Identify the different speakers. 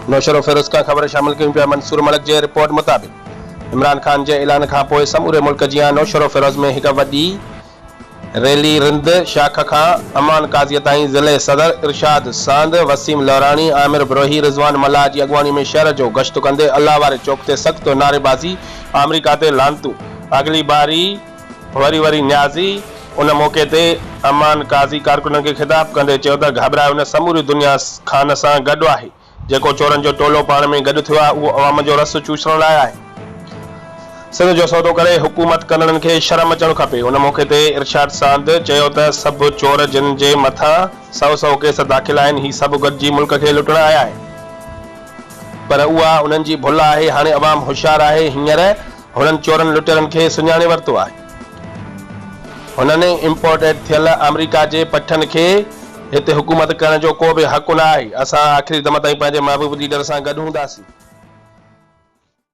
Speaker 1: नौशरो फिरोज का खबर शामिल कयूं पिया। मंसूर मलिक जे रिपोर्ट मुताबिक़ इमरान खान जे ऐलान खां पोइ समूरे मुल्क जियां नौशरो फिरोज में हिक वॾी रैली रिंद शाख खां अमान काज़ीअ ताईं ज़िले सदर इरशाद सांद वसीम लौरानी आमिर ब्रोही रिज़वान मल्लाह जी अॻवानी में शहर जो गश्त कंदे अल्लाह वारे चौक ते सख़्त नारेबाज़ी अमरीका ते लानतू अगली बारी वरी न्याज़ी। उन मौक़े ते अमान काज़ी कारकुननि खे ख़िताब कंदे चयो त घबराए उन समूरी दुनिया खान सां गॾु आहे जेको चोरनि जो टोलो पाण में गॾु थियो आहे। उहो अवाम जो रस चूसण लाइ आहे। सिंध जो सौदो करे हुकूमत कंदड़नि खे शर्म अचणु खपे। उन मौक़े ते इरशाद सांद चयो त सभु चोर जिन जे मथां 100 केस दाख़िल आहिनि ही सभु गॾिजी मुल्क खे लुटण आया आहिनि, पर उहा उन्हनि जी भुल आहे। हाणे अवाम होशियार आहे। हींअर हुननि चोरनि लुटेरनि खे सुञाणे वरितो आहे। हुननि इंपोर्टेड थियल अमेरिका जे पठनि खे हिते हुकूमत करण जो को बि हक़ न आहे। असां आख़िरी दम ताईं पंहिंजे महबूब लीडर सां गॾु हूंदासीं।